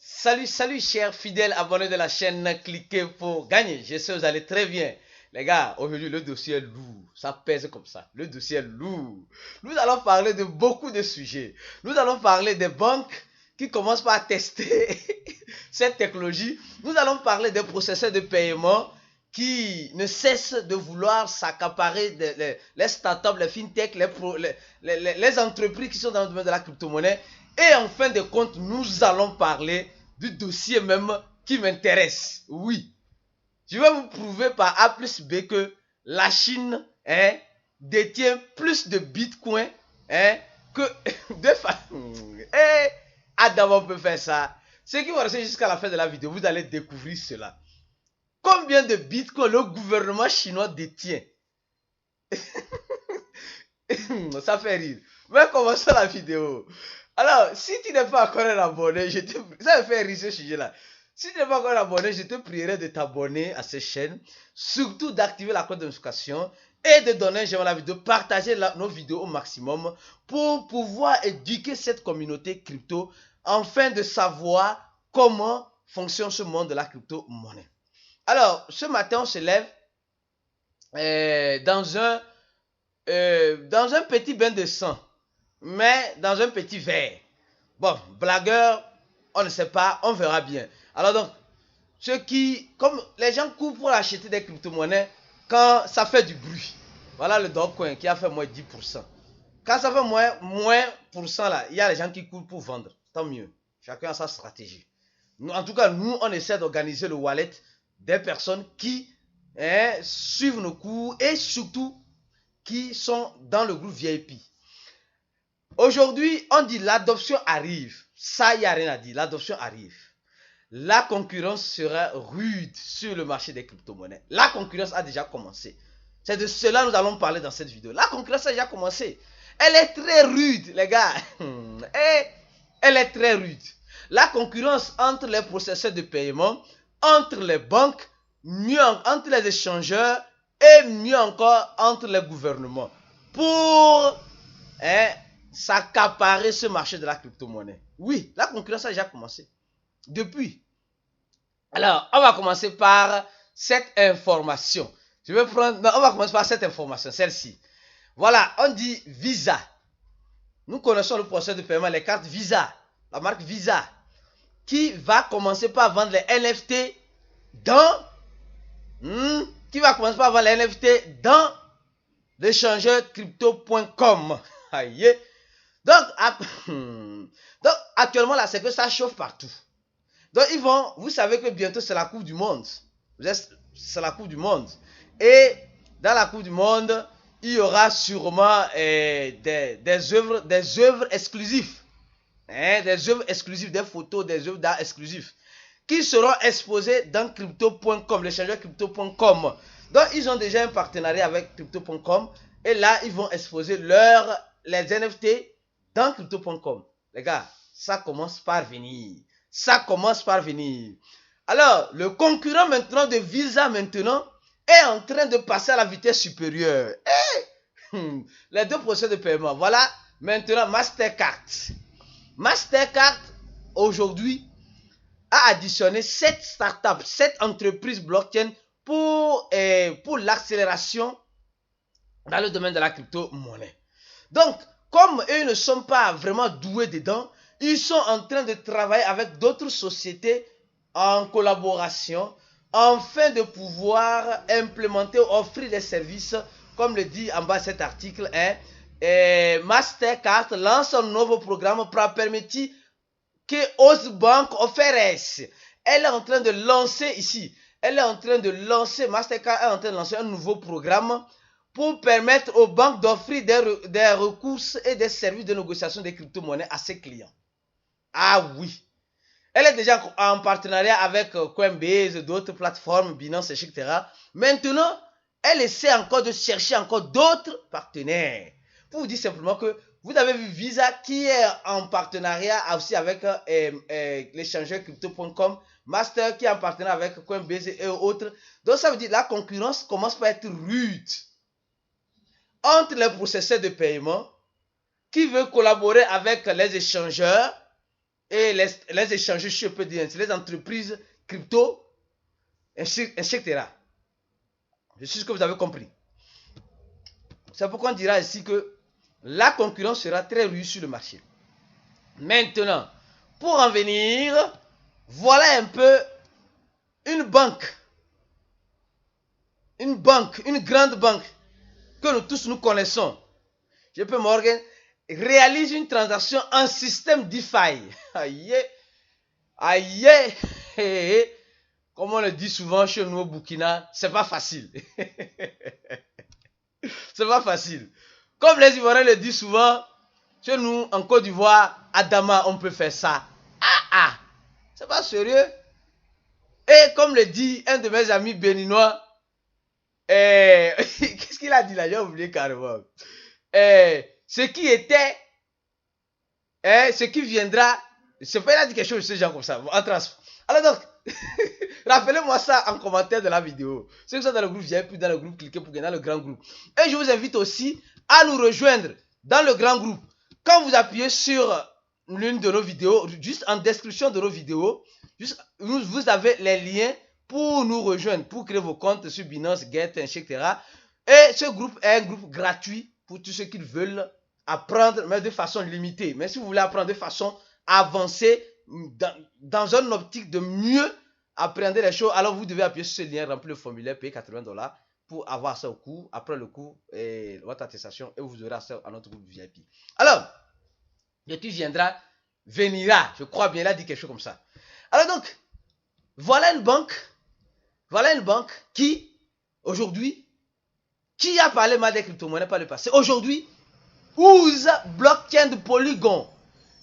Salut chers fidèles abonnés de la chaîne, cliquez pour gagner. Je sais, vous allez très bien. Les gars, aujourd'hui le dossier est lourd, ça pèse comme ça. Le dossier est lourd. Nous allons parler de beaucoup de sujets. Nous allons parler des banques qui commencent par tester cette technologie. Nous allons parler des processeurs de paiement qui ne cessent de vouloir s'accaparer les startups, les fintech, les entreprises qui sont dans le domaine de la crypto-monnaie. Et en fin de compte, nous allons parler du dossier même qui m'intéresse. Oui, je vais vous prouver par A plus B que la Chine détient plus de bitcoin que de femmes. Et Adam, on peut faire ça. Ceux qui vont rester jusqu'à la fin de la vidéo, vous allez découvrir cela. Combien de bitcoin le gouvernement chinois détient? Ça fait rire. Mais commençons la vidéo. Alors, si tu n'es pas encore un abonné, ça me fait rire ce sujet-là. Si tu n'es pas encore un abonné, je te prierai de t'abonner à cette chaîne. Surtout d'activer la cloche de notification et de donner un j'aime à la vidéo. Partager nos vidéos au maximum pour pouvoir éduquer cette communauté crypto afin de savoir comment fonctionne ce monde de la crypto-monnaie. Alors, ce matin, on se lève dans un petit bain de sang, mais dans un petit verre. Bon, blagueur, on ne sait pas, on verra bien. Alors donc, comme les gens courent pour acheter des crypto-monnaies quand ça fait du bruit. Voilà le Dogecoin qui a fait moins 10%. Quand ça fait moins % là, il y a les gens qui courent pour vendre. Tant mieux. Chacun a sa stratégie. En tout cas, nous, on essaie d'organiser le wallet des personnes qui suivent nos cours et surtout qui sont dans le groupe VIP. Aujourd'hui, on dit l'adoption arrive. Ça, il n'y a rien à dire. L'adoption arrive. La concurrence sera rude sur le marché des crypto-monnaies. La concurrence a déjà commencé. C'est de cela que nous allons parler dans cette vidéo. La concurrence a déjà commencé. Elle est très rude, les gars. Et elle est très rude. La concurrence entre les processeurs de paiement, entre les banques, entre les échangeurs et mieux encore entre les gouvernements pour s'accaparer ce marché de la crypto-monnaie. Oui, la concurrence a déjà commencé. Depuis. Alors, on va commencer par cette information. On va commencer par cette information, celle-ci. Voilà, on dit Visa. Nous connaissons le processus de paiement, les cartes Visa, la marque Visa, qui va commencer par vendre les NFT dans l'échangeur crypto.com. Donc, actuellement, là, c'est que ça chauffe partout. Donc, vous savez que bientôt, c'est la Coupe du Monde. C'est la Coupe du Monde. Et dans la Coupe du Monde, il y aura sûrement des œuvres exclusives. Des œuvres exclusives, des photos, des œuvres d'art exclusives qui seront exposées dans crypto.com, l'échangeur crypto.com. Donc, ils ont déjà un partenariat avec crypto.com. Et là, ils vont exposer les NFT dans crypto.com. Les gars, ça commence par venir. Ça commence par venir. Alors, le concurrent maintenant de Visa maintenant est en train de passer à la vitesse supérieure. Les deux procédures de paiement. Voilà maintenant Mastercard. Mastercard, aujourd'hui, a additionné 7 startups, 7 entreprises blockchain pour l'accélération dans le domaine de la crypto-monnaie. Donc, comme eux ne sont pas vraiment doués dedans, ils sont en train de travailler avec d'autres sociétés en collaboration afin de pouvoir implémenter, offrir des services, comme le dit en bas cet article, Mastercard lance un nouveau programme pour permettre que Osbank offrisse. Elle est en train de lancer ici, Mastercard est en train de lancer un nouveau programme pour permettre aux banques d'offrir des recours et des services de négociation des crypto-monnaies à ses clients. Ah oui. Elle est déjà en partenariat avec Coinbase, d'autres plateformes, Binance, etc. Maintenant, elle essaie encore de chercher encore d'autres partenaires. Pour vous dire simplement que vous avez vu Visa qui est en partenariat aussi avec l'échangeur crypto.com, Master qui est en partenariat avec Coinbase et autres. Donc ça veut dire que la concurrence commence par être rude entre les processeurs de paiement qui veulent collaborer avec les échangeurs et les échanges, je peux dire, les entreprises crypto, etc. Je suis sûr que vous avez compris. C'est pourquoi on dira ici que la concurrence sera très rude sur le marché. Maintenant, pour en venir, voilà un peu une banque, une grande banque que nous tous nous connaissons. JP Morgan réalise une transaction en système DeFi. Aïe, aïe, comme on le dit souvent chez nous au Burkina, c'est pas facile. C'est pas facile. Comme les Ivoiriens le disent souvent, chez nous en Côte d'Ivoire, Adama, on peut faire ça. C'est pas sérieux. Et comme le dit un de mes amis béninois, qu'est-ce qu'il a dit là? J'ai oublié carrément. Ce qui était, ce qui viendra, c'est pas il a dit quelque chose de ce genre comme ça. Alors donc, rappelez-moi ça en commentaire de la vidéo. Ceux qui sont dans le groupe VIP, dans le groupe, cliquez pour gagner dans le grand groupe. Et je vous invite aussi à nous rejoindre dans le grand groupe. Quand vous appuyez sur l'une de nos vidéos, juste en description de nos vidéos, vous avez les liens pour nous rejoindre, pour créer vos comptes sur Binance, Get, etc. Et ce groupe est un groupe gratuit pour tous ceux qui veulent apprendre, mais de façon limitée. Mais si vous voulez apprendre de façon avancée, dans une optique de mieux appréhender les choses, alors vous devez appuyer sur ce lien, remplir le formulaire, payer $80 pour avoir ça au cours. Après le cours et votre attestation, et vous aurez accès à notre groupe VIP. Alors, le qui viendra, je crois bien, il a dit quelque chose comme ça. Alors donc, voilà une banque qui, aujourd'hui, qui a parlé mal des crypto-monnaies par le passé, aujourd'hui, use blockchain de Polygon.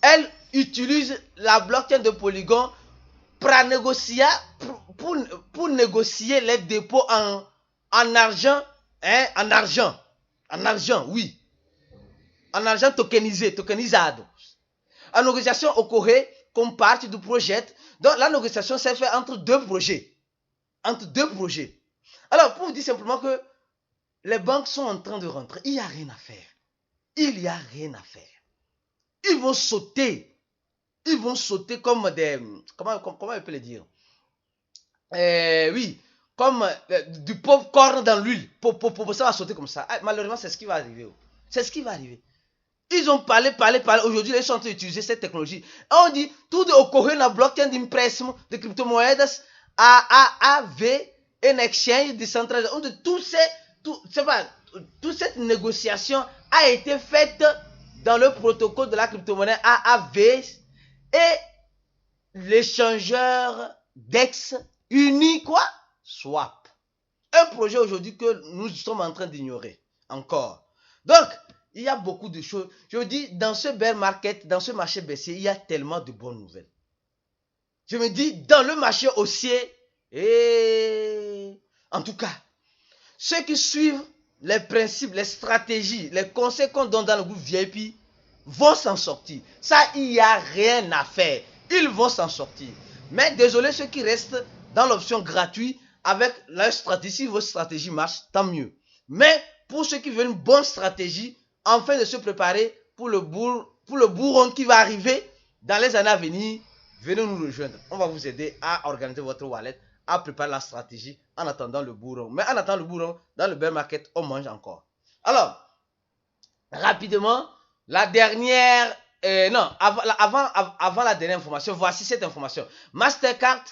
Elle utilise la blockchain de Polygon pour négocier les dépôts en argent, en argent, oui. En argent tokenisado. La négociation ocorre comme partie du projet. Donc la négociation s'est faite entre deux projets. Alors pour vous dire simplement que les banques sont en train de rentrer. Il n'y a rien à faire. Ils vont sauter. Comme des... Comment on peut le dire? Oui. Comme du popcorn dans l'huile. Ça va sauter comme ça. Malheureusement, c'est ce qui va arriver. Ils ont parlé. Aujourd'hui, ils sont en train d'utiliser cette technologie. Et on dit, tout ocorre na blockchain d'impressimo de criptomoedas AAV, un exchange décentralisé. Toute cette négociation a été faite dans le protocole de la crypto-monnaie AAV et l'échangeur DEX Uniswap. Un projet aujourd'hui que nous sommes en train d'ignorer encore. Donc, il y a beaucoup de choses. Je vous dis, dans ce bear market, dans ce marché baissier, il y a tellement de bonnes nouvelles. Je me dis, dans le marché haussier, en tout cas, ceux qui suivent les principes, les stratégies, les conseils qu'on donne dans le groupe VIP vont s'en sortir. Ça, il n'y a rien à faire. Ils vont s'en sortir. Mais désolé ceux qui restent dans l'option gratuite avec leur stratégie. Si votre stratégie marche, tant mieux. Mais pour ceux qui veulent une bonne stratégie, afin de se préparer pour le bourron qui va arriver dans les années à venir, venez nous rejoindre. On va vous aider à organiser votre wallet, à préparer la stratégie en attendant le bourron. Mais en attendant le bourron, dans le bear market, on mange encore. Alors, rapidement, la dernière... avant la dernière information, voici cette information. Mastercard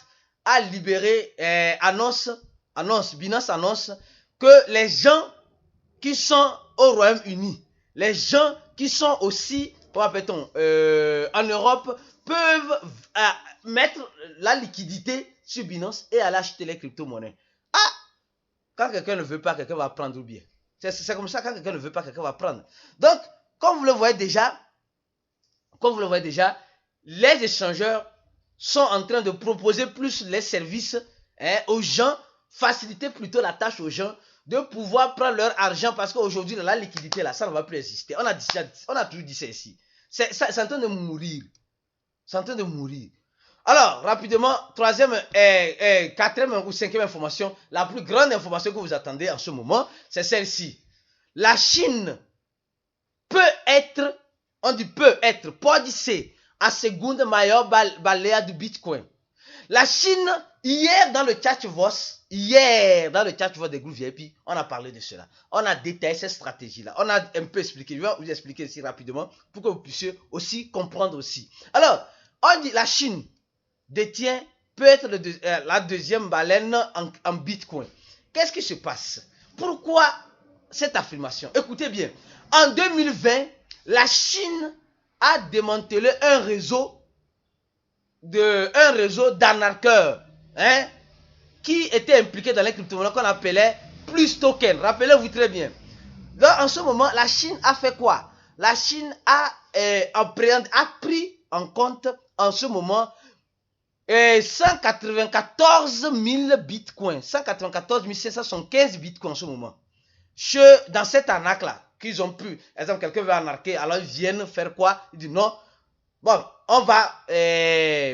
a libéré, Binance annonce que les gens qui sont au Royaume-Uni, les gens qui sont aussi, comment appelle-t-on, en Europe, peuvent mettre la liquidité sur Binance et aller acheter les crypto-monnaies. Quand quelqu'un ne veut pas, quelqu'un va prendre ou bien. C'est comme ça, quand quelqu'un ne veut pas, quelqu'un va prendre. Donc, comme vous le voyez déjà, les échangeurs sont en train de proposer plus les services aux gens, faciliter plutôt la tâche aux gens de pouvoir prendre leur argent parce qu'aujourd'hui, la liquidité, là, ça ne va plus exister. On a toujours dit ça ici. C'est en train de mourir. Alors, rapidement, quatrième ou cinquième information, la plus grande information que vous attendez en ce moment, c'est celle-ci. La Chine peut être, pode ser, a segunda maior baleia do Bitcoin. La Chine, hier dans le chat Voss des groupes VIP, on a parlé de cela. On a détaillé cette stratégie-là. On a un peu expliqué. Je vais vous expliquer ici rapidement pour que vous puissiez aussi comprendre aussi. Alors, on dit la Chine détient peut-être la deuxième baleine en Bitcoin. Qu'est-ce qui se passe? Pourquoi cette affirmation? Écoutez bien. En 2020, la Chine a démantelé un réseau d'arnaqueurs, hein, qui étaient impliqués dans les crypto-monnaies qu'on appelait Plus Token. Rappelez-vous très bien. Donc, en ce moment, la Chine a fait quoi? La Chine a pris en compte en ce moment 194 000 bitcoins, 194 575 bitcoins en ce moment. Dans cette arnaque-là, qu'ils ont pu, par exemple, quelqu'un veut arnaquer, alors ils viennent faire quoi? Ils disent non, bon, on va,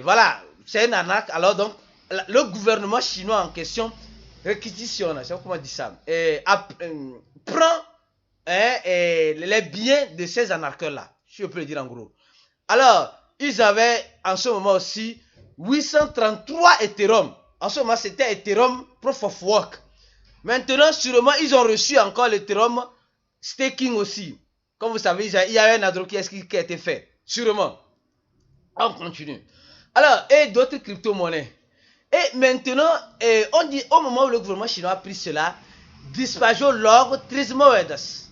voilà, c'est une arnaque, alors donc, le gouvernement chinois en question réquisitionne, je sais pas comment dire ça, prend les biens de ces arnaqueurs-là, si je peux le dire en gros. Alors, ils avaient en ce moment aussi 833 Ethereum. En ce moment, c'était Ethereum Proof of Work. Maintenant, sûrement, ils ont reçu encore l'Ethereum Staking aussi. Comme vous savez, il y a un adro qui a été fait. Sûrement. On continue. Alors, et d'autres crypto-monnaies. Et maintenant, on dit, au moment où le gouvernement chinois a pris cela, Dispagio Log Trismoedas.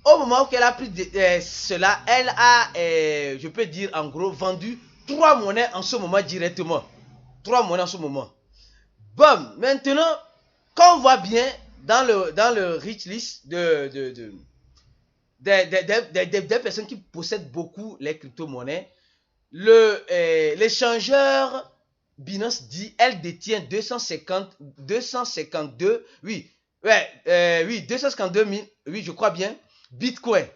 Au moment où elle a pris cela, elle a, je peux dire en gros, vendu 3 monnaies en ce moment directement. 3 monnaies en ce moment. Bon, maintenant, quand on voit bien dans le rich list des personnes qui possèdent beaucoup les crypto-monnaies, l'échangeur Binance dit elle détient 252 000, oui, je crois bien, Bitcoin.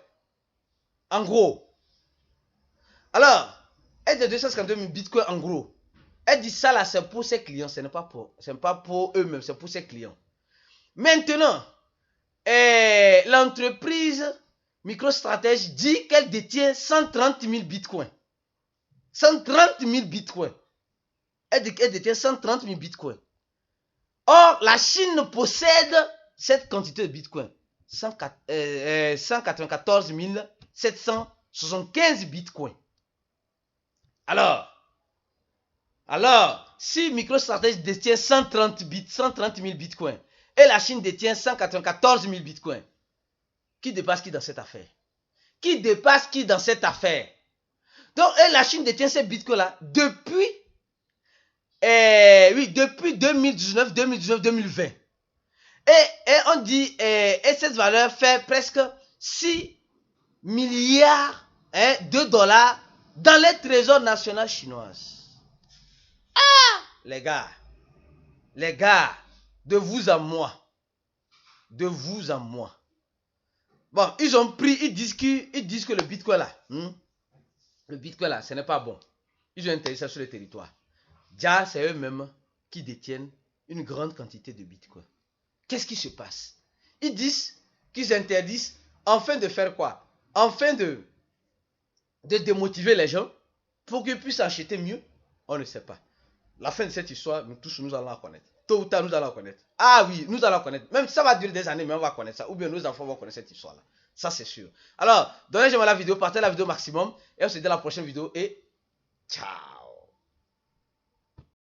En gros. Alors, elle dit 252 000 Bitcoin en gros. Elle dit ça là, c'est pour ses clients, ce n'est pas pour eux-mêmes, c'est pour ses clients. Maintenant, l'entreprise MicroStrategy dit qu'elle détient 130 000 Bitcoins. 130 000 Bitcoins. Elle détient 130 000 Bitcoins. Or, la Chine possède cette quantité de Bitcoin. 194 775 Bitcoins. Alors, si MicroStrategy détient 130 000 Bitcoins et la Chine détient 194 000 Bitcoins, qui dépasse qui dans cette affaire? Qui dépasse qui dans cette affaire? Donc, la Chine détient ces Bitcoins-là depuis 2019, 2020. Et on dit, et cette valeur fait presque 6 milliards de dollars dans les trésors nationaux chinois. Ah, les gars, de vous à moi. Bon, ils ont pris, ils disent que le Bitcoin là, ce n'est pas bon. Ils ont interdit ça sur le territoire. Déjà, c'est eux-mêmes qui détiennent une grande quantité de Bitcoin. Qu'est-ce qui se passe? Ils disent qu'ils interdisent afin de faire quoi? Afin de démotiver les gens pour qu'ils puissent acheter mieux. On ne sait pas. La fin de cette histoire, nous allons la connaître. Tôt ou tard, nous allons la connaître. Ah oui, nous allons la connaître. Même si ça va durer des années, mais on va connaître ça. Ou bien nos enfants vont connaître cette histoire-là. Ça, c'est sûr. Alors, donnez-moi la vidéo, partagez la vidéo maximum. Et on se dit à la prochaine vidéo. Et ciao.